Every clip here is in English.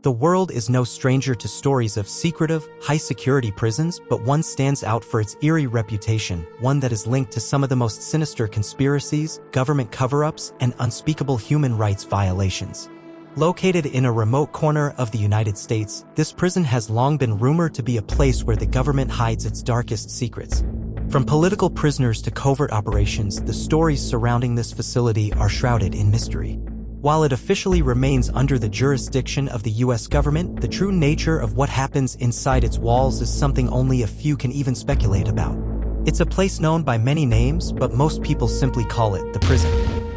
The world is no stranger to stories of secretive, high-security prisons, but one stands out for its eerie reputation, one that is linked to some of the most sinister conspiracies, government cover-ups, and unspeakable human rights violations. Located in a remote corner of the United States, this prison has long been rumored to be a place where the government hides its darkest secrets. From political prisoners to covert operations, the stories surrounding this facility are shrouded in mystery. While it officially remains under the jurisdiction of the U.S. government, the true nature of what happens inside its walls is something only a few can even speculate about. It's a place known by many names, but most people simply call it the prison.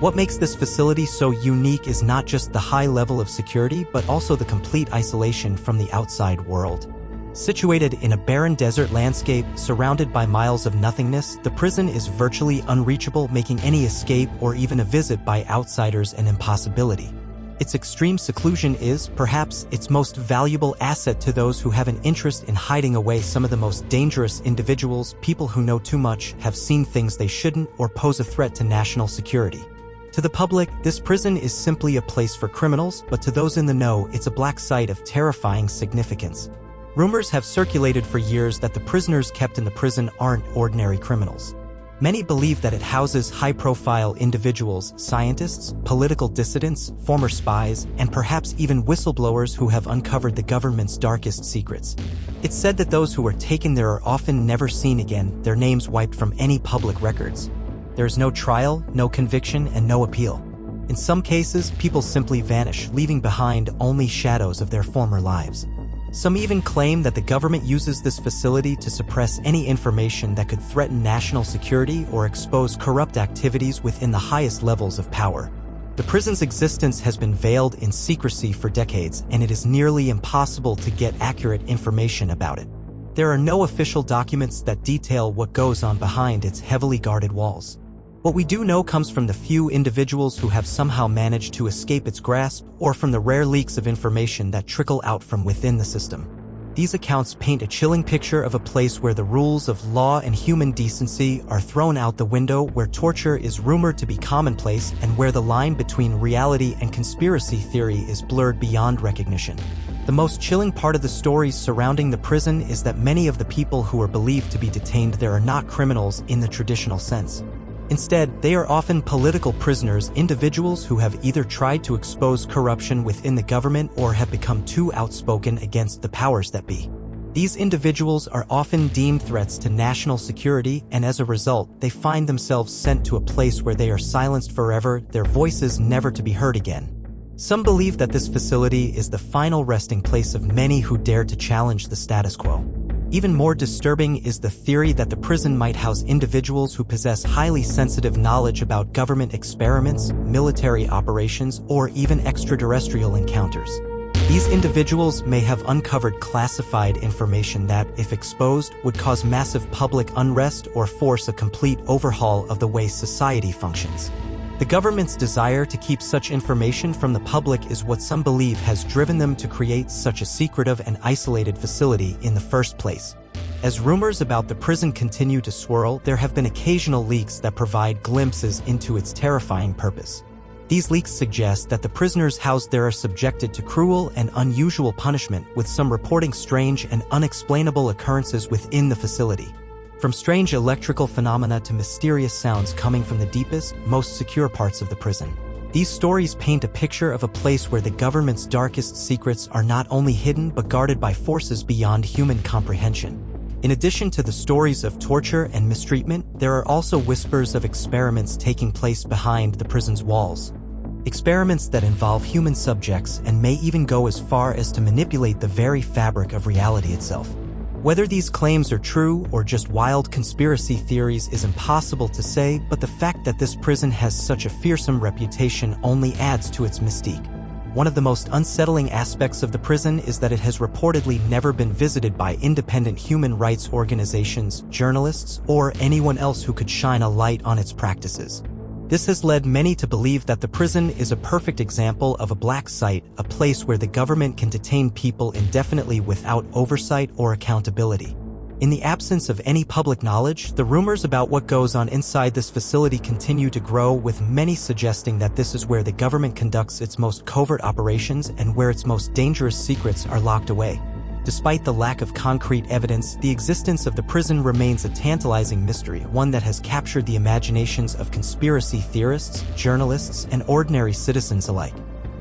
What makes this facility so unique is not just the high level of security, but also the complete isolation from the outside world. Situated in a barren desert landscape surrounded by miles of nothingness, the prison is virtually unreachable, making any escape or even a visit by outsiders an impossibility. Its extreme seclusion is, perhaps, its most valuable asset to those who have an interest in hiding away some of the most dangerous individuals. People who know too much, have seen things they shouldn't, or pose a threat to national security. To the public, this prison is simply a place for criminals, but to those in the know, it's a black site of terrifying significance. Rumors have circulated for years that the prisoners kept in the prison aren't ordinary criminals. Many believe that it houses high-profile individuals, scientists, political dissidents, former spies, and perhaps even whistleblowers who have uncovered the government's darkest secrets. It's said that those who are taken there are often never seen again, their names wiped from any public records. There is no trial, no conviction, and no appeal. In some cases, people simply vanish, leaving behind only shadows of their former lives. Some even claim that the government uses this facility to suppress any information that could threaten national security or expose corrupt activities within the highest levels of power. The prison's existence has been veiled in secrecy for decades, and it is nearly impossible to get accurate information about it. There are no official documents that detail what goes on behind its heavily guarded walls. What we do know comes from the few individuals who have somehow managed to escape its grasp, or from the rare leaks of information that trickle out from within the system. These accounts paint a chilling picture of a place where the rules of law and human decency are thrown out the window, where torture is rumored to be commonplace, and where the line between reality and conspiracy theory is blurred beyond recognition. The most chilling part of the stories surrounding the prison is that many of the people who are believed to be detained there are not criminals in the traditional sense. Instead, they are often political prisoners, individuals who have either tried to expose corruption within the government or have become too outspoken against the powers that be. These individuals are often deemed threats to national security, and as a result, they find themselves sent to a place where they are silenced forever, their voices never to be heard again. Some believe that this facility is the final resting place of many who dare to challenge the status quo. Even more disturbing is the theory that the prison might house individuals who possess highly sensitive knowledge about government experiments, military operations, or even extraterrestrial encounters. These individuals may have uncovered classified information that, if exposed, would cause massive public unrest or force a complete overhaul of the way society functions. The government's desire to keep such information from the public is what some believe has driven them to create such a secretive and isolated facility in the first place. As rumors about the prison continue to swirl, there have been occasional leaks that provide glimpses into its terrifying purpose. These leaks suggest that the prisoners housed there are subjected to cruel and unusual punishment, with some reporting strange and unexplainable occurrences within the facility. From strange electrical phenomena to mysterious sounds coming from the deepest, most secure parts of the prison. These stories paint a picture of a place where the government's darkest secrets are not only hidden but guarded by forces beyond human comprehension. In addition to the stories of torture and mistreatment, there are also whispers of experiments taking place behind the prison's walls. Experiments that involve human subjects and may even go as far as to manipulate the very fabric of reality itself. Whether these claims are true or just wild conspiracy theories is impossible to say, but the fact that this prison has such a fearsome reputation only adds to its mystique. One of the most unsettling aspects of the prison is that it has reportedly never been visited by independent human rights organizations, journalists, or anyone else who could shine a light on its practices. This has led many to believe that the prison is a perfect example of a black site, a place where the government can detain people indefinitely without oversight or accountability. In the absence of any public knowledge, the rumors about what goes on inside this facility continue to grow, with many suggesting that this is where the government conducts its most covert operations and where its most dangerous secrets are locked away. Despite the lack of concrete evidence, the existence of the prison remains a tantalizing mystery, one that has captured the imaginations of conspiracy theorists, journalists, and ordinary citizens alike.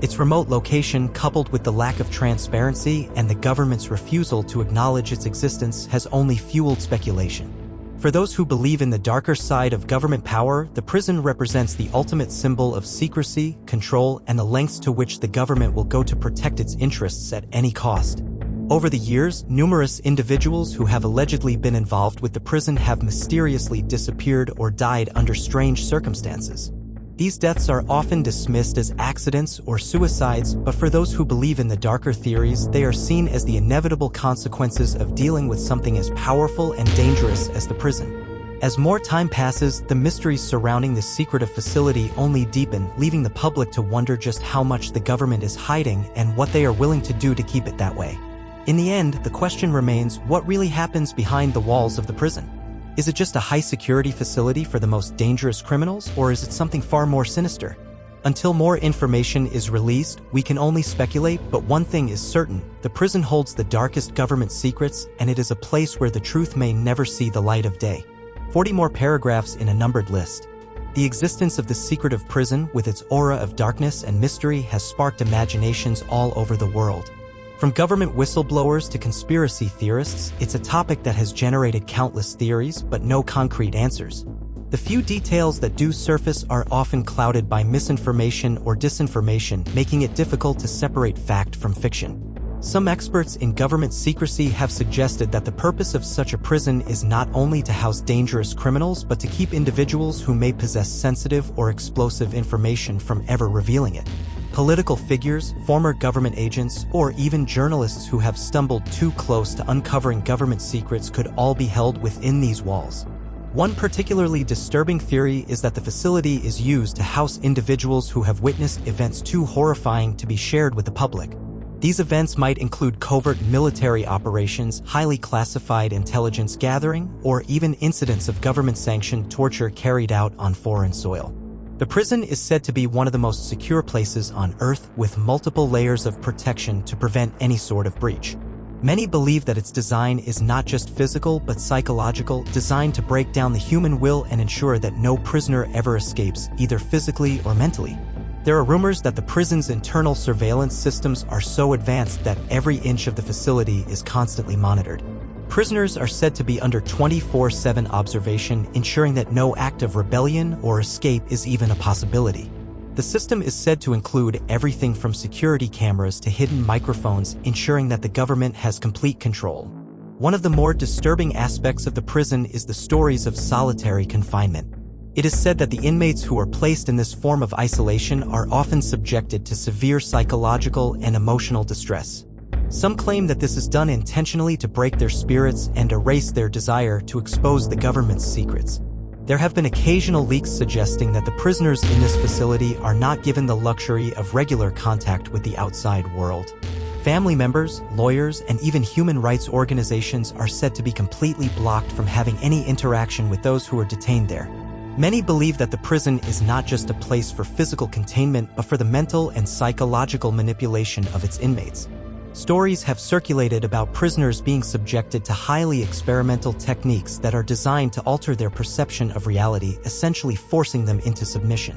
Its remote location, coupled with the lack of transparency and the government's refusal to acknowledge its existence, has only fueled speculation. For those who believe in the darker side of government power, the prison represents the ultimate symbol of secrecy, control, and the lengths to which the government will go to protect its interests at any cost. Over the years, numerous individuals who have allegedly been involved with the prison have mysteriously disappeared or died under strange circumstances. These deaths are often dismissed as accidents or suicides, but for those who believe in the darker theories, they are seen as the inevitable consequences of dealing with something as powerful and dangerous as the prison. As more time passes, the mysteries surrounding this secretive facility only deepen, leaving the public to wonder just how much the government is hiding and what they are willing to do to keep it that way. In the end, the question remains, what really happens behind the walls of the prison? Is it just a high-security facility for the most dangerous criminals, or is it something far more sinister? Until more information is released, we can only speculate, but one thing is certain: the prison holds the darkest government secrets, and it is a place where the truth may never see the light of day. 40 more paragraphs in a numbered list. The existence of this secretive prison, with its aura of darkness and mystery, has sparked imaginations all over the world. From government whistleblowers to conspiracy theorists, it's a topic that has generated countless theories, but no concrete answers. The few details that do surface are often clouded by misinformation or disinformation, making it difficult to separate fact from fiction. Some experts in government secrecy have suggested that the purpose of such a prison is not only to house dangerous criminals, but to keep individuals who may possess sensitive or explosive information from ever revealing it. Political figures, former government agents, or even journalists who have stumbled too close to uncovering government secrets could all be held within these walls. One particularly disturbing theory is that the facility is used to house individuals who have witnessed events too horrifying to be shared with the public. These events might include covert military operations, highly classified intelligence gathering, or even incidents of government-sanctioned torture carried out on foreign soil. The prison is said to be one of the most secure places on Earth, with multiple layers of protection to prevent any sort of breach. Many believe that its design is not just physical but psychological, designed to break down the human will and ensure that no prisoner ever escapes, either physically or mentally. There are rumors that the prison's internal surveillance systems are so advanced that every inch of the facility is constantly monitored. Prisoners are said to be under 24/7 observation, ensuring that no act of rebellion or escape is even a possibility. The system is said to include everything from security cameras to hidden microphones, ensuring that the government has complete control. One of the more disturbing aspects of the prison is the stories of solitary confinement. It is said that the inmates who are placed in this form of isolation are often subjected to severe psychological and emotional distress. Some claim that this is done intentionally to break their spirits and erase their desire to expose the government's secrets. There have been occasional leaks suggesting that the prisoners in this facility are not given the luxury of regular contact with the outside world. Family members, lawyers, and even human rights organizations are said to be completely blocked from having any interaction with those who are detained there. Many believe that the prison is not just a place for physical containment, but for the mental and psychological manipulation of its inmates. Stories have circulated about prisoners being subjected to highly experimental techniques that are designed to alter their perception of reality, essentially forcing them into submission.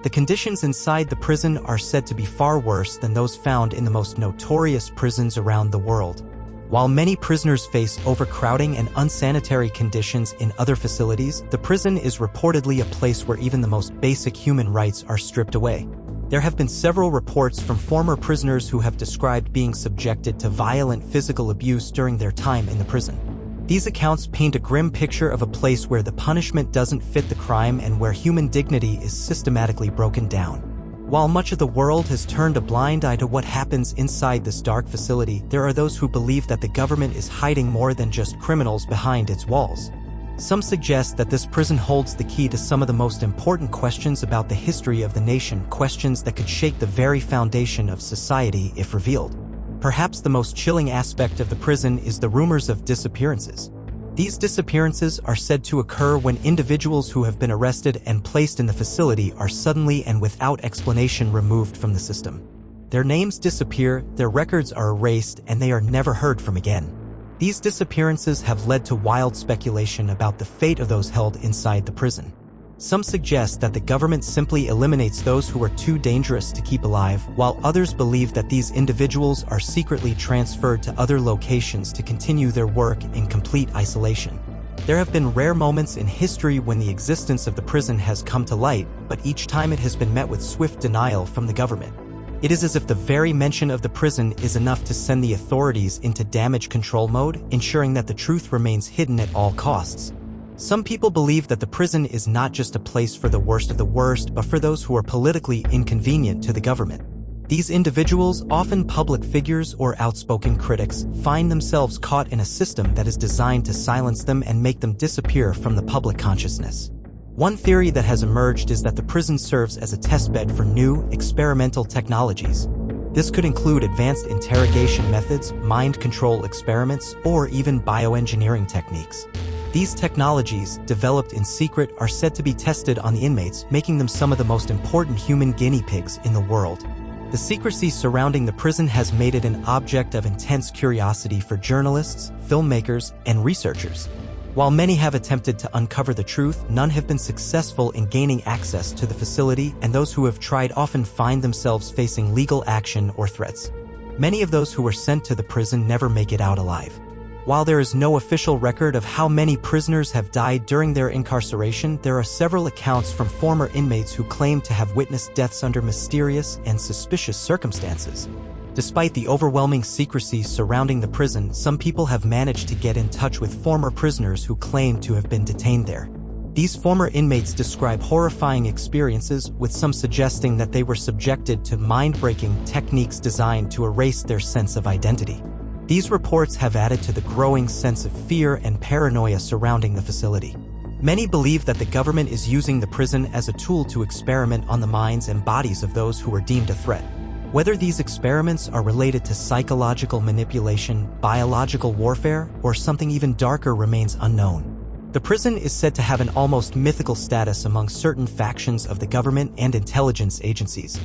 The conditions inside the prison are said to be far worse than those found in the most notorious prisons around the world. While many prisoners face overcrowding and unsanitary conditions in other facilities, the prison is reportedly a place where even the most basic human rights are stripped away. There have been several reports from former prisoners who have described being subjected to violent physical abuse during their time in the prison. These accounts paint a grim picture of a place where the punishment doesn't fit the crime and where human dignity is systematically broken down. While much of the world has turned a blind eye to what happens inside this dark facility, there are those who believe that the government is hiding more than just criminals behind its walls. Some suggest that this prison holds the key to some of the most important questions about the history of the nation, questions that could shake the very foundation of society if revealed. Perhaps the most chilling aspect of the prison is the rumors of disappearances. These disappearances are said to occur when individuals who have been arrested and placed in the facility are suddenly and without explanation removed from the system. Their names disappear, their records are erased, and they are never heard from again. These disappearances have led to wild speculation about the fate of those held inside the prison. Some suggest that the government simply eliminates those who are too dangerous to keep alive, while others believe that these individuals are secretly transferred to other locations to continue their work in complete isolation. There have been rare moments in history when the existence of the prison has come to light, but each time it has been met with swift denial from the government. It is as if the very mention of the prison is enough to send the authorities into damage control mode, ensuring that the truth remains hidden at all costs. Some people believe that the prison is not just a place for the worst of the worst, but for those who are politically inconvenient to the government. These individuals, often public figures or outspoken critics, find themselves caught in a system that is designed to silence them and make them disappear from the public consciousness. One theory that has emerged is that the prison serves as a testbed for new, experimental technologies. This could include advanced interrogation methods, mind control experiments, or even bioengineering techniques. These technologies, developed in secret, are said to be tested on the inmates, making them some of the most important human guinea pigs in the world. The secrecy surrounding the prison has made it an object of intense curiosity for journalists, filmmakers, and researchers. While many have attempted to uncover the truth, none have been successful in gaining access to the facility, and those who have tried often find themselves facing legal action or threats. Many of those who were sent to the prison never make it out alive. While there is no official record of how many prisoners have died during their incarceration, there are several accounts from former inmates who claim to have witnessed deaths under mysterious and suspicious circumstances. Despite the overwhelming secrecy surrounding the prison, some people have managed to get in touch with former prisoners who claim to have been detained there. These former inmates describe horrifying experiences, with some suggesting that they were subjected to mind-breaking techniques designed to erase their sense of identity. These reports have added to the growing sense of fear and paranoia surrounding the facility. Many believe that the government is using the prison as a tool to experiment on the minds and bodies of those who are deemed a threat. Whether these experiments are related to psychological manipulation, biological warfare, or something even darker remains unknown. The prison is said to have an almost mythical status among certain factions of the government and intelligence agencies.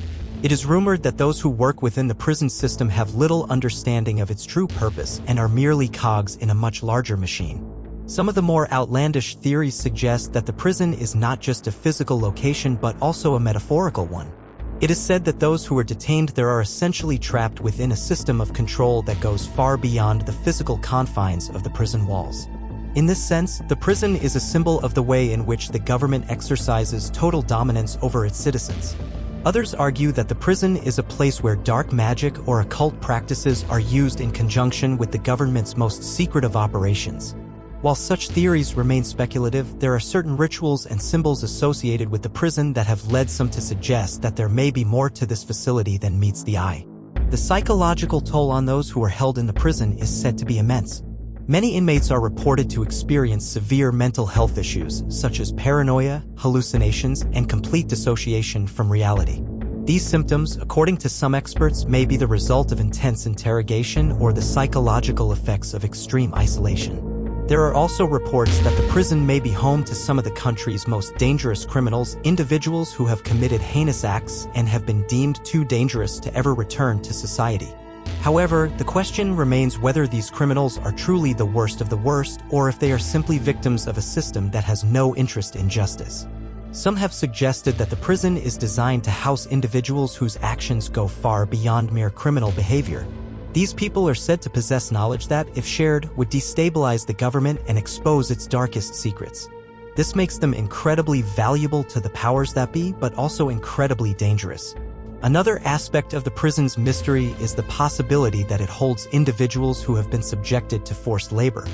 It is rumored that those who work within the prison system have little understanding of its true purpose and are merely cogs in a much larger machine. Some of the more outlandish theories suggest that the prison is not just a physical location but also a metaphorical one. It is said that those who are detained there are essentially trapped within a system of control that goes far beyond the physical confines of the prison walls. In this sense, the prison is a symbol of the way in which the government exercises total dominance over its citizens. Others argue that the prison is a place where dark magic or occult practices are used in conjunction with the government's most secretive operations. While such theories remain speculative, there are certain rituals and symbols associated with the prison that have led some to suggest that there may be more to this facility than meets the eye. The psychological toll on those who are held in the prison is said to be immense. Many inmates are reported to experience severe mental health issues, such as paranoia, hallucinations, and complete dissociation from reality. These symptoms, according to some experts, may be the result of intense interrogation or the psychological effects of extreme isolation. There are also reports that the prison may be home to some of the country's most dangerous criminals, individuals who have committed heinous acts and have been deemed too dangerous to ever return to society. However, the question remains whether these criminals are truly the worst of the worst, or if they are simply victims of a system that has no interest in justice. Some have suggested that the prison is designed to house individuals whose actions go far beyond mere criminal behavior. These people are said to possess knowledge that, if shared, would destabilize the government and expose its darkest secrets. This makes them incredibly valuable to the powers that be, but also incredibly dangerous. Another aspect of the prison's mystery is the possibility that it holds individuals who have been subjected to forced labor.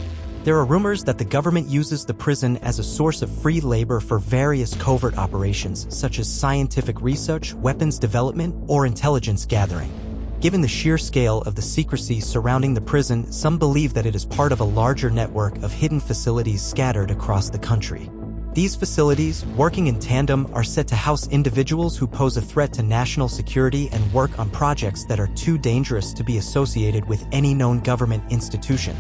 There are rumors that the government uses the prison as a source of free labor for various covert operations, such as scientific research, weapons development, or intelligence gathering. Given the sheer scale of the secrecy surrounding the prison, some believe that it is part of a larger network of hidden facilities scattered across the country. These facilities, working in tandem, are said to house individuals who pose a threat to national security and work on projects that are too dangerous to be associated with any known government institution.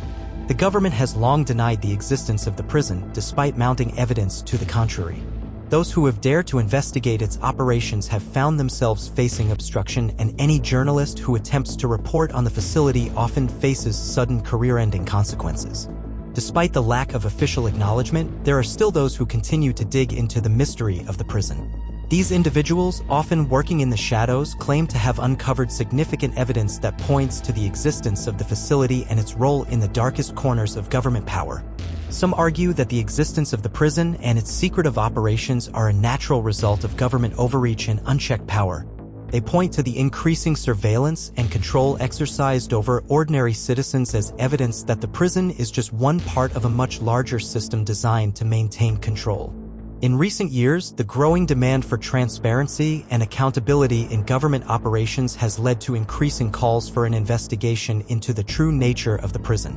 The government has long denied the existence of the prison, despite mounting evidence to the contrary. Those who have dared to investigate its operations have found themselves facing obstruction, and any journalist who attempts to report on the facility often faces sudden career-ending consequences. Despite the lack of official acknowledgement, there are still those who continue to dig into the mystery of the prison. These individuals, often working in the shadows, claim to have uncovered significant evidence that points to the existence of the facility and its role in the darkest corners of government power. Some argue that the existence of the prison and its secretive operations are a natural result of government overreach and unchecked power. They point to the increasing surveillance and control exercised over ordinary citizens as evidence that the prison is just one part of a much larger system designed to maintain control. In recent years, the growing demand for transparency and accountability in government operations has led to increasing calls for an investigation into the true nature of the prison.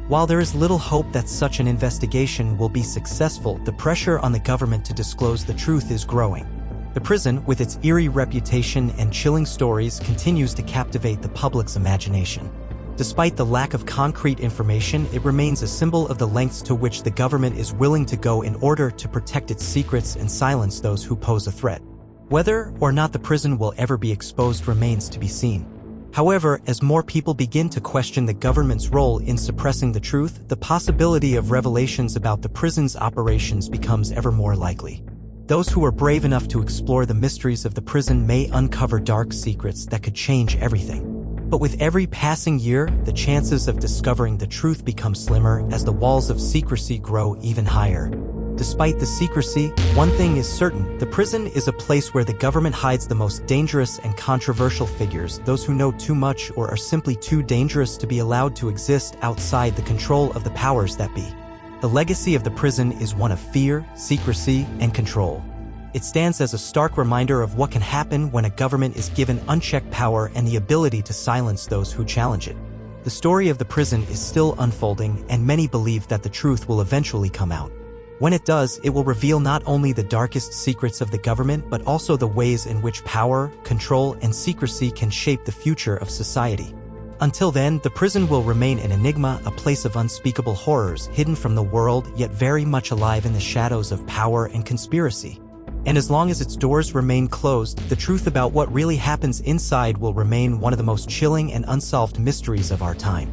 While there is little hope that such an investigation will be successful, the pressure on the government to disclose the truth is growing. The prison, with its eerie reputation and chilling stories, continues to captivate the public's imagination. Despite the lack of concrete information, it remains a symbol of the lengths to which the government is willing to go in order to protect its secrets and silence those who pose a threat. Whether or not the prison will ever be exposed remains to be seen. However, as more people begin to question the government's role in suppressing the truth, the possibility of revelations about the prison's operations becomes ever more likely. Those who are brave enough to explore the mysteries of the prison may uncover dark secrets that could change everything. But with every passing year, the chances of discovering the truth become slimmer as the walls of secrecy grow even higher. Despite the secrecy, one thing is certain: the prison is a place where the government hides the most dangerous and controversial figures, those who know too much or are simply too dangerous to be allowed to exist outside the control of the powers that be. The legacy of the prison is one of fear, secrecy, and control. It stands as a stark reminder of what can happen when a government is given unchecked power and the ability to silence those who challenge it. The story of the prison is still unfolding, and many believe that the truth will eventually come out. When it does, it will reveal not only the darkest secrets of the government, but also the ways in which power, control, and secrecy can shape the future of society. Until then, the prison will remain an enigma, a place of unspeakable horrors, hidden from the world, yet very much alive in the shadows of power and conspiracy. And as long as its doors remain closed, the truth about what really happens inside will remain one of the most chilling and unsolved mysteries of our time.